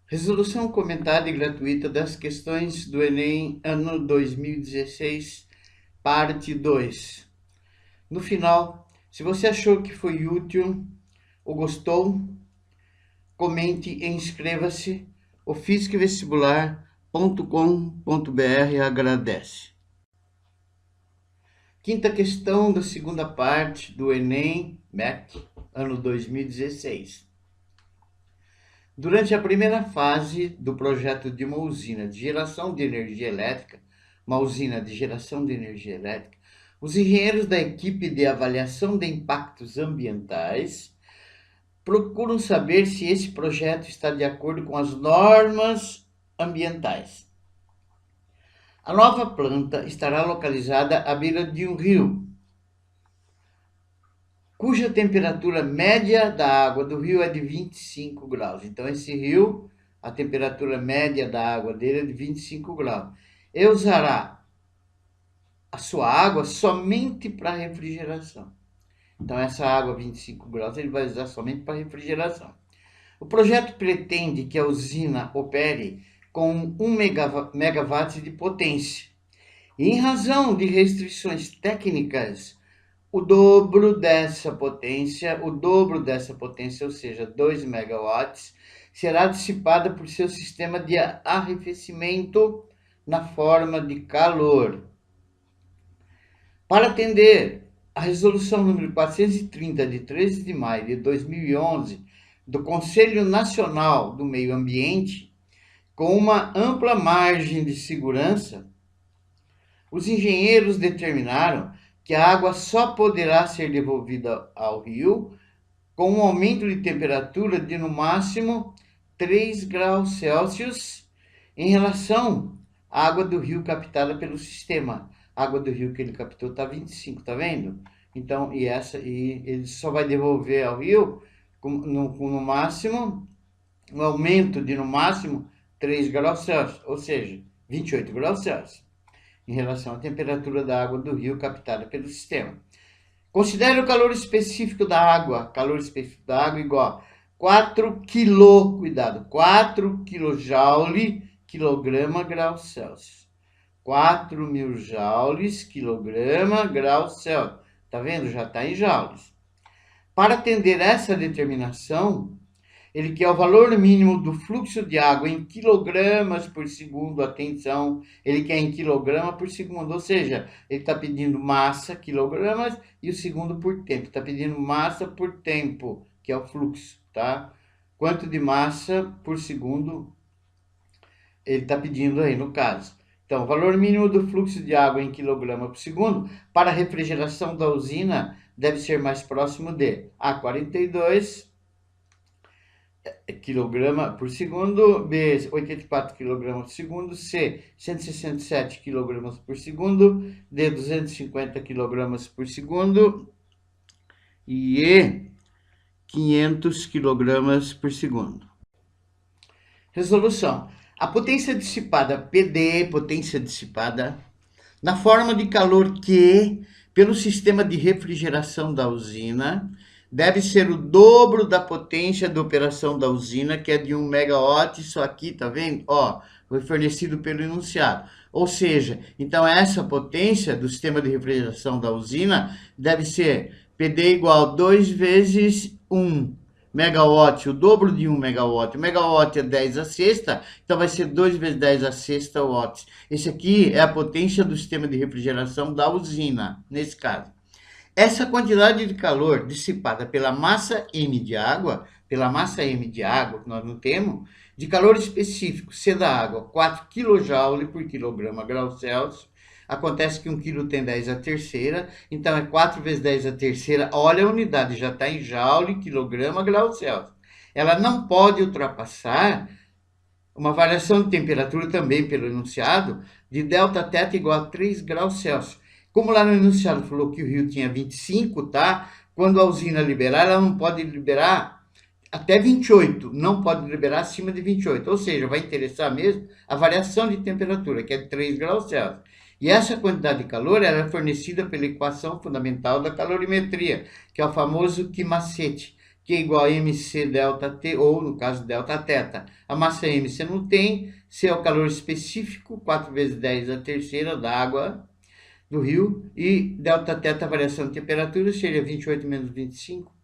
Resolução comentada e gratuita das questões do Enem ano 2016, parte 2. No final, se você achou que foi útil ou gostou, comente e inscreva-se. O fiscvestibular.com.br agradece. Quinta questão da segunda parte do Enem MEC, ano 2016. Durante a primeira fase do projeto de uma usina de geração de energia elétrica, os engenheiros da equipe de avaliação de impactos ambientais procuram saber se esse projeto está de acordo com as normas ambientais. A nova planta estará localizada à beira de um rio, cuja temperatura média da água do rio é de 25 graus. Então, esse rio, a temperatura média da água dele é de 25 graus. E usará a sua água somente para refrigeração. Então, essa água 25 graus ele vai usar somente para refrigeração. O projeto pretende que a usina opere com 1 megawatt de potência. E, em razão de restrições técnicas, o dobro dessa potência, ou seja, 2 megawatts, será dissipada por seu sistema de arrefecimento na forma de calor. Para atender a resolução número 430, de 13 de maio de 2011, do Conselho Nacional do Meio Ambiente, com uma ampla margem de segurança, os engenheiros determinaram que a água só poderá ser devolvida ao rio com um aumento de temperatura de no máximo 3 graus Celsius em relação à água do rio captada pelo sistema. A água do rio que ele captou está 25, tá vendo? Então, e ele só vai devolver ao rio com no máximo, um aumento de no máximo 3 graus Celsius, ou seja, 28 graus Celsius, em relação à temperatura da água do rio captada pelo sistema. Considere o calor específico da água igual a 4 kg, cuidado, 4 kJ, quilograma, grau Celsius. 4.000 joules, quilograma, grau Celsius. Tá vendo? Já está em joules. Para atender essa determinação, ele quer o valor mínimo do fluxo de água em quilogramas por segundo, atenção, ele quer em quilograma por segundo, ou seja, ele está pedindo massa, quilogramas, e o segundo por tempo, está pedindo massa por tempo, que é o fluxo, tá? Quanto de massa por segundo ele está pedindo aí, no caso. Então, o valor mínimo do fluxo de água em quilograma por segundo para a refrigeração da usina deve ser mais próximo de A, 42 kg por segundo, B, 84 kg por segundo, C, 167 kg por segundo, D, 250 kg por segundo e E, 500 kg por segundo. Resolução. A potência dissipada, PD, potência dissipada, na forma de calor Q, pelo sistema de refrigeração da usina, deve ser o dobro da potência de operação da usina, que é de 1 megawatt, isso aqui, tá vendo? Ó, foi fornecido pelo enunciado. Ou seja, então essa potência do sistema de refrigeração da usina deve ser PD igual a 2 vezes 1 megawatt, o dobro de 1 megawatt. O megawatt é 10 a sexta, então vai ser 2 vezes 10 a sexta watts. Esse aqui é a potência do sistema de refrigeração da usina, nesse caso. Essa quantidade de calor dissipada pela massa M de água, que nós não temos, de calor específico, C da água, 4 kJ por quilograma grau Celsius, acontece que 1 kg tem 10 a terceira, então é 4 vezes 10 a terceira, olha a unidade, já está em joule, quilograma, grau Celsius. Ela não pode ultrapassar uma variação de temperatura também pelo enunciado, de delta θ igual a 3 graus Celsius. Como lá no enunciado falou que o rio tinha 25, tá? Quando a usina liberar, ela não pode liberar até 28, não pode liberar acima de 28. Ou seja, vai interessar mesmo a variação de temperatura, que é 3 graus Celsius. E essa quantidade de calor ela é fornecida pela equação fundamental da calorimetria, que é o famoso Q macete, que é igual a MC delta T, ou no caso delta θ. A massa M você não tem, C é o calor específico, 4 vezes 10 a terceira da água do rio, e delta θ, a variação de temperatura, seria 28 menos 25,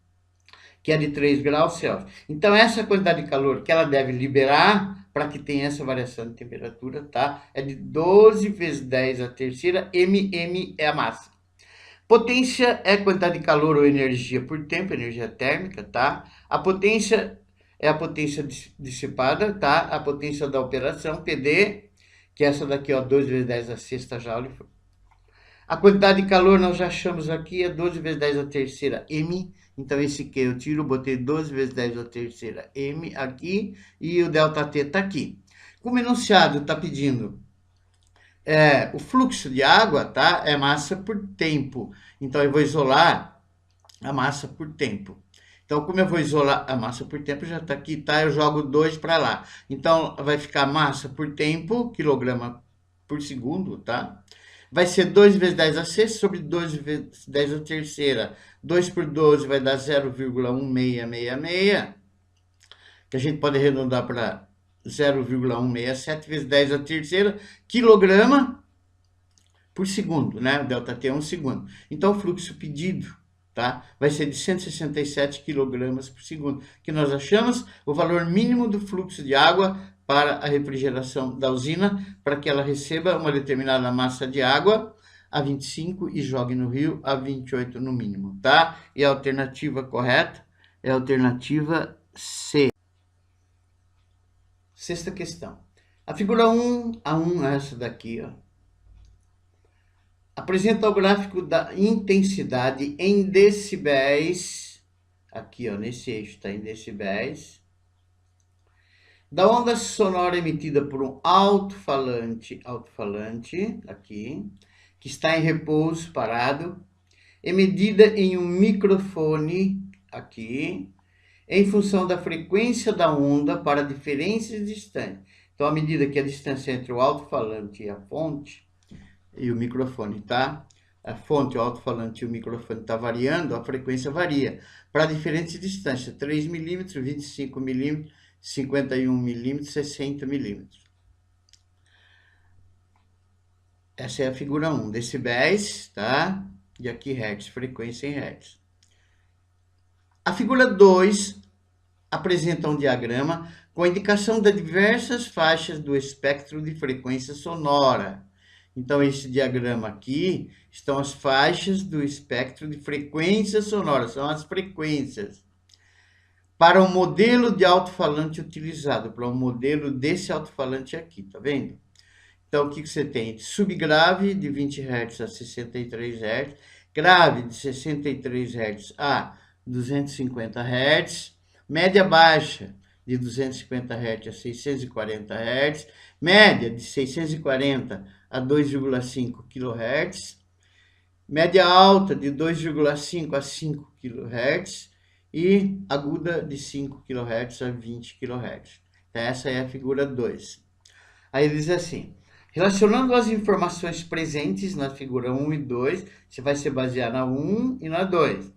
que é de 3 graus Celsius. Então, essa quantidade de calor que ela deve liberar para que tenha essa variação de temperatura, tá? É de 12 vezes 10 a terceira, mm é a massa. Potência é quantidade de calor ou energia por tempo, energia térmica, tá? A potência é a potência dissipada, tá? A potência da operação, PD, que é essa daqui, ó, 12 vezes 10 a sexta joule. A quantidade de calor nós já achamos aqui, é 12 vezes 10 a terceira, M. Então, esse que eu tiro, botei 12 vezes 10 a terceira, M aqui, e o ΔT está aqui. Como enunciado está pedindo o fluxo de água, tá? É massa por tempo. Então, eu vou isolar a massa por tempo. Então, como eu vou isolar a massa por tempo, já está aqui, tá? Eu jogo 2 para lá. Então, vai ficar massa por tempo, quilograma por segundo, tá? Vai ser 2 vezes 10 a sexta sobre 2 vezes 10 a terceira. 2 por 12 vai dar 0,1666, que a gente pode arredondar para 0,167 vezes 10 a terceira, quilograma por segundo, né? O ΔT é 1 segundo. Então, o fluxo pedido, tá? Vai ser de 167 quilogramas por segundo, que nós achamos o valor mínimo do fluxo de água para a refrigeração da usina, para que ela receba uma determinada massa de água a 25 e jogue no rio a 28 no mínimo, tá? E a alternativa correta é a alternativa C. Sexta questão. A figura 1, a 1 é essa daqui, ó. Apresenta o gráfico da intensidade em decibéis, aqui, ó, nesse eixo está em decibéis, da onda sonora emitida por um alto-falante, aqui, que está em repouso, parado, é medida em um microfone, aqui, em função da frequência da onda para diferenças distantes. Então, à medida que a distância entre o alto-falante e a fonte, e o microfone, tá? A fonte, o alto-falante e o microfone está variando, a frequência varia para diferentes distâncias, 3 milímetros, 25 milímetros, 51 milímetros, 60 milímetros. Essa é a figura 1, decibéis, tá? E aqui hertz, frequência em hertz. A figura 2 apresenta um diagrama com a indicação de diversas faixas do espectro de frequência sonora. Então, esse diagrama aqui estão as faixas do espectro de frequência sonora, são as frequências. Para o modelo de alto-falante utilizado, para o modelo desse alto-falante aqui, tá vendo? Então, o que você tem? Subgrave de 20 Hz a 63 Hz, grave de 63 Hz a 250 Hz, média baixa de 250 Hz a 640 Hz, média de 640 a 2,5 kHz, média alta de 2,5 a 5 kHz e aguda de 5 kHz a 20 kHz. Essa é a figura 2. Aí ele diz assim: relacionando as informações presentes na figura 1 e 2, você vai se basear na 1 e na 2.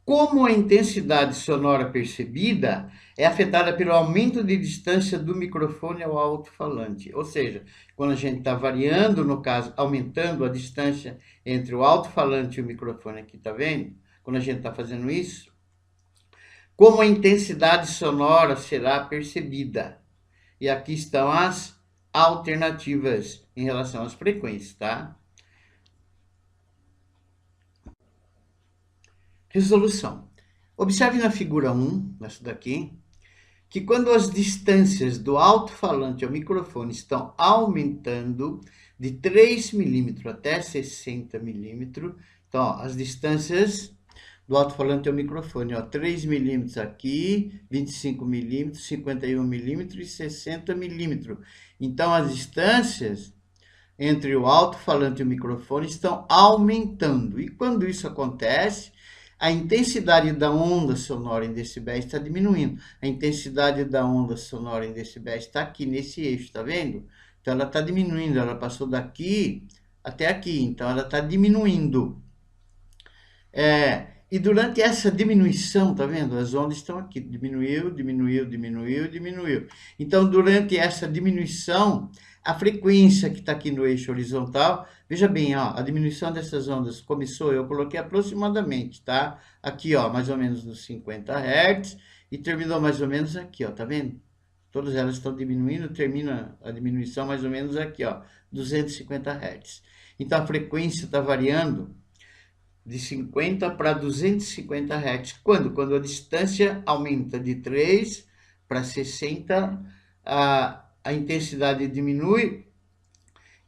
Como a intensidade sonora percebida é afetada pelo aumento de distância do microfone ao alto-falante. Ou seja, quando a gente está variando, no caso, aumentando a distância entre o alto-falante e o microfone aqui, tá vendo? Quando a gente está fazendo isso, como a intensidade sonora será percebida. E aqui estão as alternativas em relação às frequências, tá? Resolução. Observe na figura 1, essa daqui, que quando as distâncias do alto-falante ao microfone estão aumentando de 3 milímetros até 60 milímetros, então, ó, as distâncias do alto-falante ao microfone, ó, 3 milímetros aqui, 25 milímetros, 51 milímetros e 60 milímetros. Então, as distâncias entre o alto-falante e o microfone estão aumentando. E quando isso acontece, a intensidade da onda sonora em decibéis está diminuindo. A intensidade da onda sonora em decibéis está aqui nesse eixo, tá vendo? Então, ela está diminuindo, ela passou daqui até aqui, então ela está diminuindo. E durante essa diminuição, tá vendo? As ondas estão aqui, diminuiu, diminuiu, diminuiu, diminuiu. Então, durante essa diminuição, a frequência que está aqui no eixo horizontal, veja bem, ó, a diminuição dessas ondas começou, eu coloquei aproximadamente, tá? Aqui, ó, mais ou menos nos 50 Hz, e terminou mais ou menos aqui, ó, tá vendo? Todas elas estão diminuindo, termina a diminuição mais ou menos aqui, ó, 250 Hz. Então, a frequência está variando de 50 para 250 Hz. Quando? Quando a distância aumenta de 3 para 60, a intensidade diminui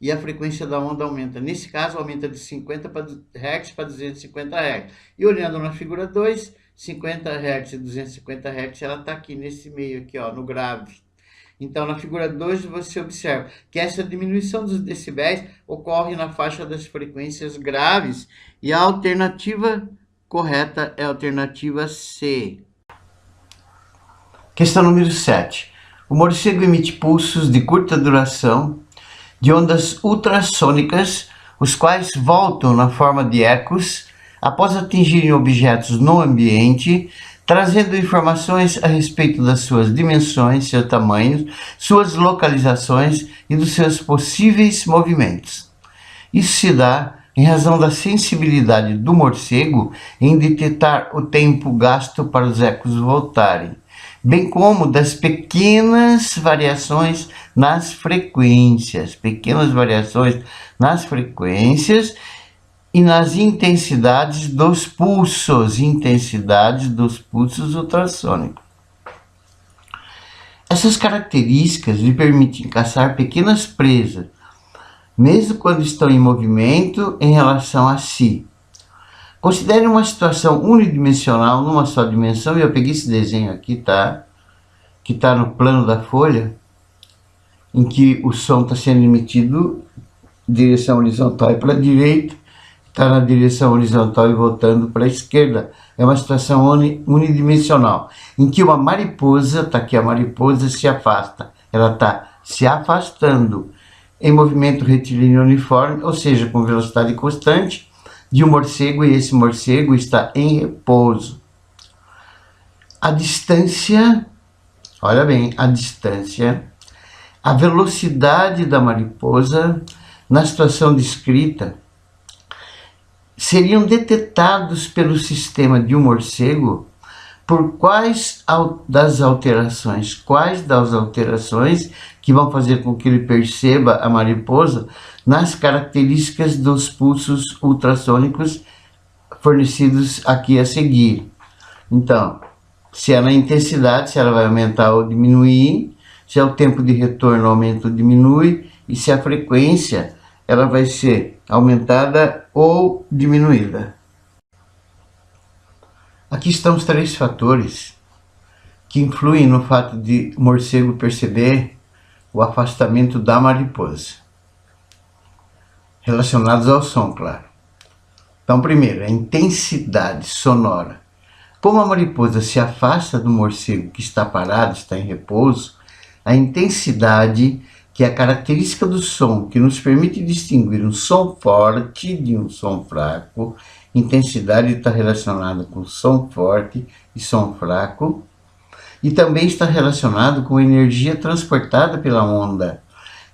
e a frequência da onda aumenta. Nesse caso, aumenta de 50 Hz para 250 Hz. E olhando na figura 2, 50 Hz e 250 Hz, ela está aqui nesse meio aqui, ó, no grave. Então, na figura 2, você observa que essa diminuição dos decibéis ocorre na faixa das frequências graves e a alternativa correta é a alternativa C. Questão número 7. O morcego emite pulsos de curta duração de ondas ultrassônicas, os quais voltam na forma de ecos após atingirem objetos no ambiente, trazendo informações a respeito das suas dimensões, seu tamanho, suas localizações e dos seus possíveis movimentos. Isso se dá em razão da sensibilidade do morcego em detectar o tempo gasto para os ecos voltarem, bem como das pequenas variações nas frequências, e nas intensidades dos pulsos ultrassônicos. Essas características lhe permitem caçar pequenas presas, mesmo quando estão em movimento em relação a si. Considere uma situação unidimensional numa só dimensão, e eu peguei esse desenho aqui, tá? Que está no plano da folha, em que o som está sendo emitido em direção horizontal e para a direita, está na direção horizontal e voltando para a esquerda. É uma situação unidimensional, em que uma mariposa, está aqui a mariposa, se afasta. Ela está se afastando em movimento retilíneo uniforme, ou seja, com velocidade constante, de um morcego, e esse morcego está em repouso. A distância, olha bem, a velocidade da mariposa, na situação descrita, seriam detectados pelo sistema de um morcego por quais das alterações que vão fazer com que ele perceba a mariposa nas características dos pulsos ultrassônicos fornecidos aqui a seguir. Então, se é na intensidade, se ela vai aumentar ou diminuir, se é o tempo de retorno aumenta ou diminui, e se a frequência ela vai ser aumentada ou diminuída. Aqui estão os 3 fatores que influem no fato de o morcego perceber o afastamento da mariposa, relacionados ao som, claro. Então, primeiro, a intensidade sonora. Como a mariposa se afasta do morcego que está parado, está em repouso, a intensidade, que é a característica do som que nos permite distinguir um som forte de um som fraco. Intensidade está relacionada com som forte e som fraco, e também está relacionado com a energia transportada pela onda,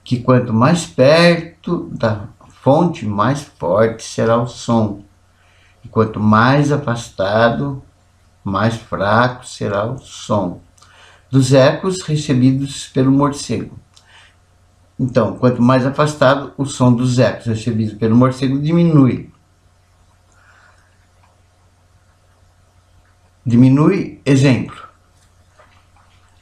que quanto mais perto da fonte, mais forte será o som, e quanto mais afastado, mais fraco será o som dos ecos recebidos pelo morcego. Então, quanto mais afastado, o som dos ecos recebidos pelo morcego diminui. Exemplo.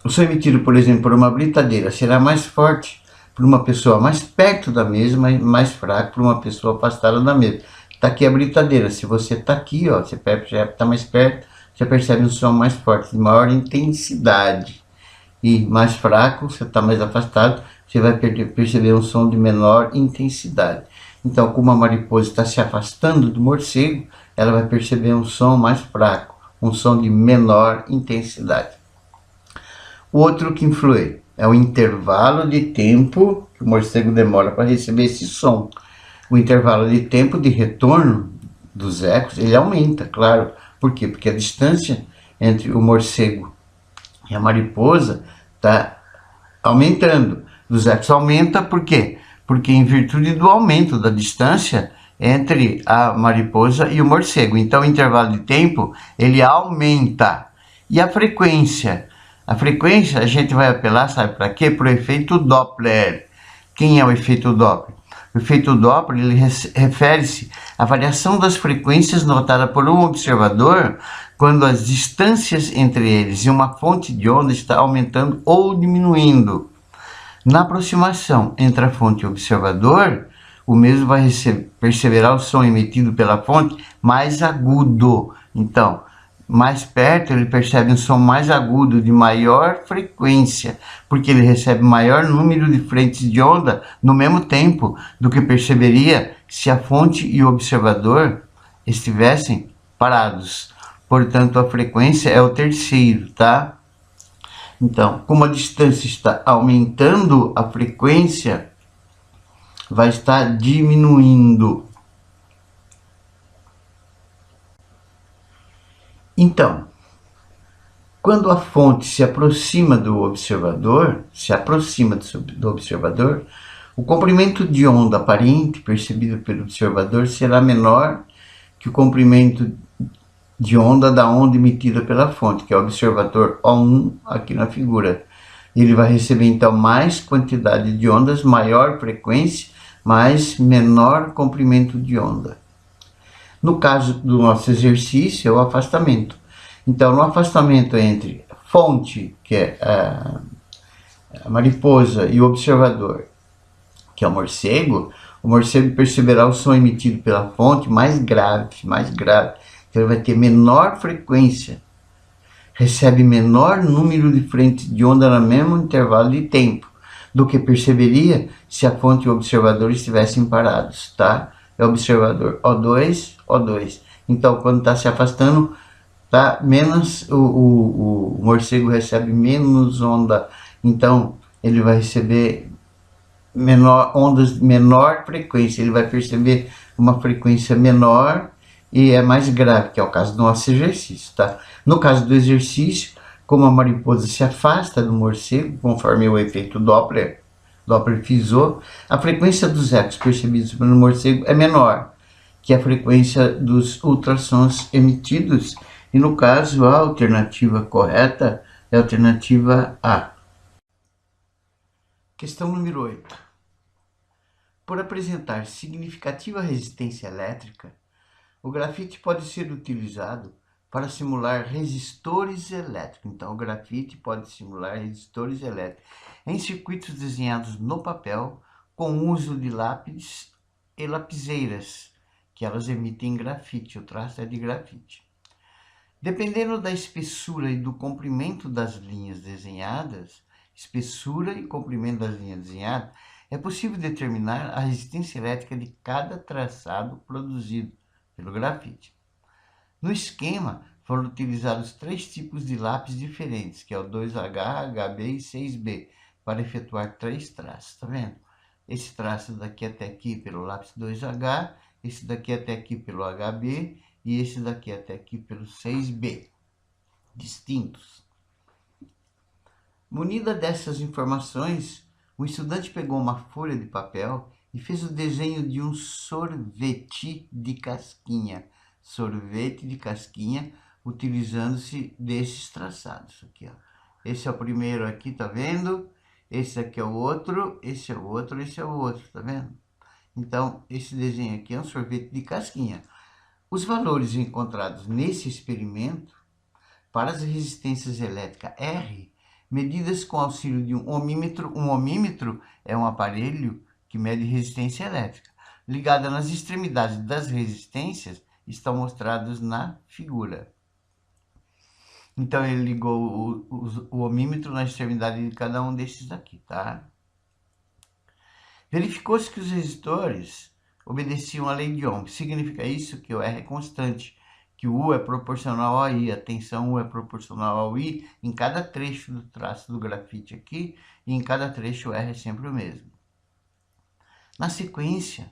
O som emitido, por exemplo, por uma britadeira será mais forte por uma pessoa mais perto da mesma e mais fraco por uma pessoa afastada da mesma. Está aqui a britadeira. Se você está aqui, ó, você está mais perto, você percebe um som mais forte, de maior intensidade. E mais fraco, você está mais afastado, você vai perceber um som de menor intensidade. Então, como a mariposa está se afastando do morcego, ela vai perceber um som mais fraco, um som de menor intensidade. O outro que influi é o intervalo de tempo que o morcego demora para receber esse som. O intervalo de tempo de retorno dos ecos, ele aumenta, claro, Por quê? Porque a distância entre o morcego e a mariposa está aumentando. Dos etos aumenta por quê? Porque em virtude do aumento da distância entre a mariposa e o morcego. Então, o intervalo de tempo, ele aumenta. E a frequência? A frequência, a gente vai apelar, sabe para quê? Para o efeito Doppler. Quem é o efeito Doppler? O efeito Doppler, ele refere-se à variação das frequências notada por um observador quando as distâncias entre eles e uma fonte de onda está aumentando ou diminuindo. Na aproximação entre a fonte e o observador, o mesmo vai perceberá o som emitido pela fonte mais agudo. Então, mais perto ele percebe um som mais agudo, de maior frequência, porque ele recebe maior número de frentes de onda no mesmo tempo do que perceberia se a fonte e o observador estivessem parados. Portanto, a frequência é o terceiro, tá? Então, como a distância está aumentando, a frequência vai estar diminuindo. Então, quando a fonte se aproxima do observador, o comprimento de onda aparente percebido pelo observador será menor que o comprimento de onda da onda emitida pela fonte, que é o observador O1 aqui na figura. Ele vai receber então mais quantidade de ondas, maior frequência, mas menor comprimento de onda. No caso do nosso exercício, é o afastamento. Então, no afastamento entre fonte, que é a mariposa, e o observador, que é o morcego perceberá o som emitido pela fonte mais grave. Então, ele vai ter menor frequência, recebe menor número de frentes de onda no mesmo intervalo de tempo do que perceberia se a fonte e o observador estivessem parados, tá? É o observador O2. Então, quando está se afastando, tá menos, o morcego recebe menos onda. Então, ele vai receber menor frequência. Ele vai perceber uma frequência menor e é mais grave, que é o caso do nosso exercício, tá? No caso do exercício, como a mariposa se afasta do morcego, conforme o efeito Doppler frisou, a frequência dos ecos percebidos pelo morcego é menor que a frequência dos ultrassons emitidos, e no caso a alternativa correta é a alternativa A. Questão número 8. Por apresentar significativa resistência elétrica, o grafite pode ser utilizado para simular resistores elétricos. Então, o grafite pode simular resistores elétricos em circuitos desenhados no papel com uso de lápis e lapiseiras, que elas emitem grafite, o traço é de grafite. Dependendo da espessura e do comprimento das linhas desenhadas, é possível determinar a resistência elétrica de cada traçado produzido pelo grafite. No esquema, foram utilizados 3 tipos de lápis diferentes, que é o 2H, HB e 6B, para efetuar 3 traços, tá vendo? Esse traço daqui até aqui pelo lápis 2H, esse daqui até aqui pelo HB e esse daqui até aqui pelo 6B, distintos. Munida dessas informações, o estudante pegou uma folha de papel e fez o desenho de um sorvete de casquinha. Utilizando-se desses traçados aqui, ó. Esse é o primeiro aqui, tá vendo? Esse aqui é o outro, esse é o outro, esse é o outro, tá vendo? Então, esse desenho aqui é um sorvete de casquinha. Os valores encontrados nesse experimento para as resistências elétricas R, medidas com auxílio de um ohmímetro. Um ohmímetro é um aparelho que mede resistência elétrica. Ligada nas extremidades das resistências, estão mostrados na figura. Então, ele ligou o ohmímetro na extremidade de cada um desses aqui, tá? Verificou-se que os resistores obedeciam à lei de Ohm. Significa isso que o R é constante, que o U é proporcional ao I, a tensão U é proporcional ao I em cada trecho do traço do grafite aqui, e em cada trecho o R é sempre o mesmo. Na sequência,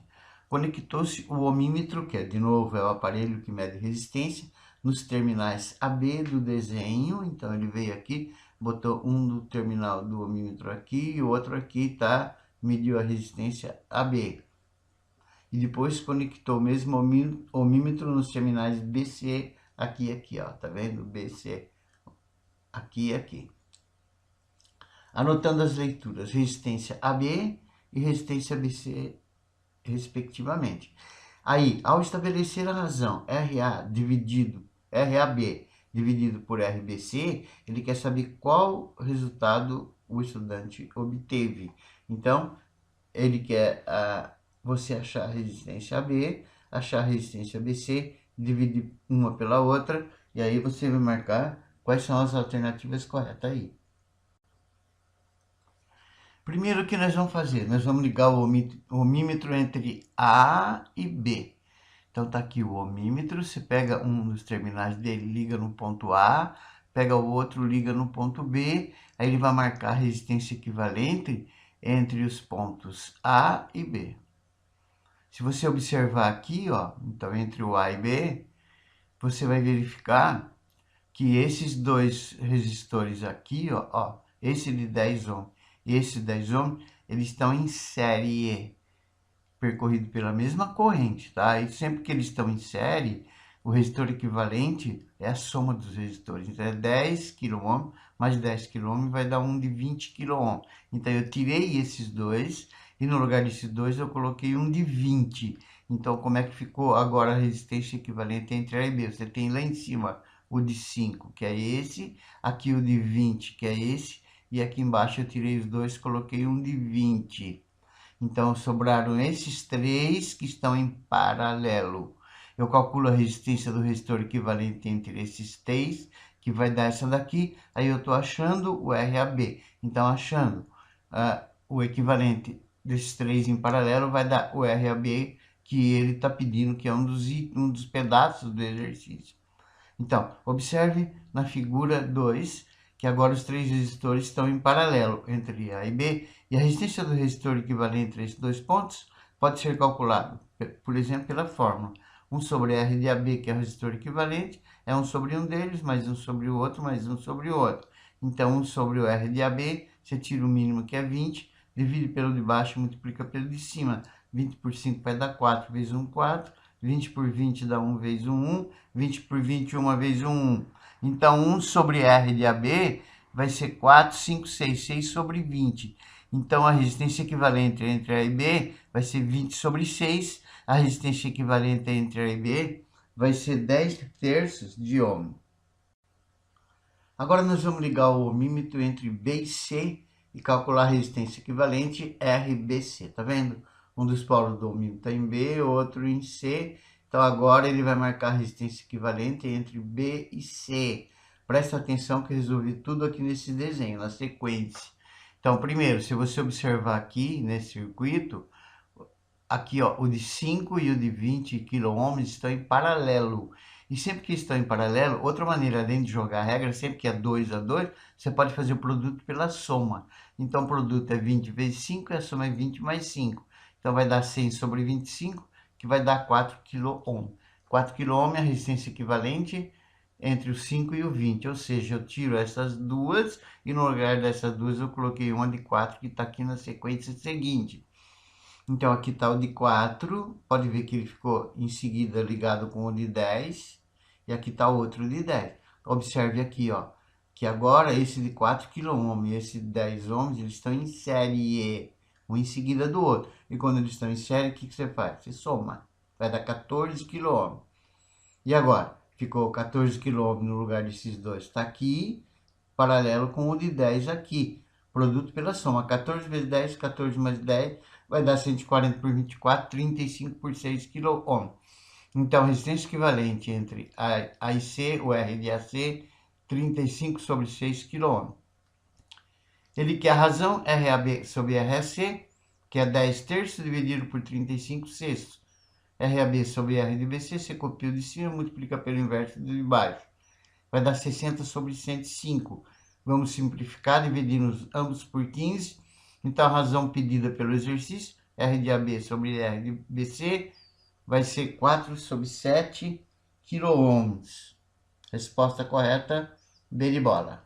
conectou-se o ohmímetro, que de novo é o aparelho que mede resistência, nos terminais AB do desenho. Então, ele veio aqui, botou um do terminal do ohmímetro aqui e o outro aqui, tá? Mediu a resistência AB. E depois conectou o mesmo ohmímetro nos terminais BC, aqui e aqui, ó. Tá vendo? BC, aqui e aqui. Anotando as leituras, resistência AB e resistência BC, respectivamente. Aí, ao estabelecer a razão RAB dividido por RBC, ele quer saber qual resultado o estudante obteve. Então, ele quer você achar a resistência AB, achar a resistência BC, dividir uma pela outra, e aí você vai marcar quais são as alternativas corretas aí. Primeiro, o que nós vamos fazer? Nós vamos ligar o ohmímetro entre A e B. Então, tá aqui o ohmímetro, você pega um dos terminais dele, liga no ponto A, pega o outro, liga no ponto B, aí ele vai marcar a resistência equivalente entre os pontos A e B. Se você observar aqui, ó, então entre o A e B, você vai verificar que esses dois resistores aqui, ó, esse de 10 ohm e esse de 10 ohm, eles estão em série, percorrido pela mesma corrente, tá? E sempre que eles estão em série, o resistor equivalente é a soma dos resistores. Então, é 10 kΩ mais 10 kΩ vai dar um de 20 kΩ. Então, eu tirei esses dois e no lugar desses dois eu coloquei um de 20. Então, como é que ficou agora a resistência equivalente entre A e B? Você tem lá em cima o de 5, que é esse, aqui o de 20, que é esse, e aqui embaixo eu tirei os dois, coloquei um de 20. Então, sobraram esses três que estão em paralelo. Eu calculo a resistência do resistor equivalente entre esses três, que vai dar essa daqui. Aí eu estou achando o RAB. Então, achando o equivalente desses três em paralelo, vai dar o RAB que ele está pedindo, que é um dos pedaços do exercício. Então, observe na figura 2, que agora os três resistores estão em paralelo entre A e B, e a resistência do resistor equivalente entre esses dois pontos pode ser calculado, por exemplo, pela fórmula. 1 sobre R de AB, que é o resistor equivalente, é 1 sobre um deles, mais 1 sobre o outro, mais 1 sobre o outro. Então, 1 sobre o R de AB, você tira o mínimo, que é 20, divide pelo de baixo, multiplica pelo de cima. 20 por 5 vai dar 4 vezes 1, 4. 20 por 20 dá 1 vezes 1, 1. 20 por 20, 1 vezes 1, 1. Então, 1 sobre R de AB vai ser 4, 5, 6. 6 sobre 20. Então, a resistência equivalente entre A e B vai ser 20 sobre 6. A resistência equivalente entre A e B vai ser 10 terços de ohm. Agora, nós vamos ligar o ohmímetro entre B e C e calcular a resistência equivalente RBC. Tá vendo? Um dos polos do ohmímetro está em B, outro em C. Então, agora ele vai marcar a resistência equivalente entre B e C. Presta atenção que eu resolvi tudo aqui nesse desenho, na sequência. Então, primeiro, se você observar aqui nesse circuito, aqui, ó, o de 5 e o de 20 kΩ estão em paralelo. E sempre que estão em paralelo, outra maneira, além de jogar a regra, sempre que é 2 a 2, você pode fazer o produto pela soma. Então, o produto é 20 vezes 5 e a soma é 20 mais 5. Então, vai dar 100 sobre 25, que vai dar 4 kΩ. 4 kΩ é a resistência equivalente entre o 5 e o 20. Ou seja, eu tiro essas duas e no lugar dessas duas eu coloquei uma de 4 que está aqui na sequência seguinte. Então, aqui está o de 4, pode ver que ele ficou em seguida ligado com o de 10, e aqui está o outro de 10. Observe aqui, ó, que agora esse de 4 kΩ e esse de 10 ohms, eles estão em série, um em seguida do outro. E quando eles estão em série, o que você faz? Você soma, vai dar 14 kΩ. E agora? Ficou 14 kΩ no lugar desses dois, está aqui, paralelo com o de 10 aqui. Produto pela soma, 14 vezes 10, 14 mais 10, vai dar 140 por 24, 35 por 6 kΩ. Então, a resistência equivalente entre A e C, o R de AC, 35 sobre 6 kΩ. Ele quer a razão, RAB sobre RAC, que é 10 terços dividido por 35 sextos. RAB sobre R de BC, você copia o de cima, multiplica pelo inverso do de baixo. Vai dar 60 sobre 105. Vamos simplificar, dividindo ambos por 15. Então, a razão pedida pelo exercício, R de AB sobre R de BC, vai ser 4 sobre 7 kΩ. Resposta correta, B de bola.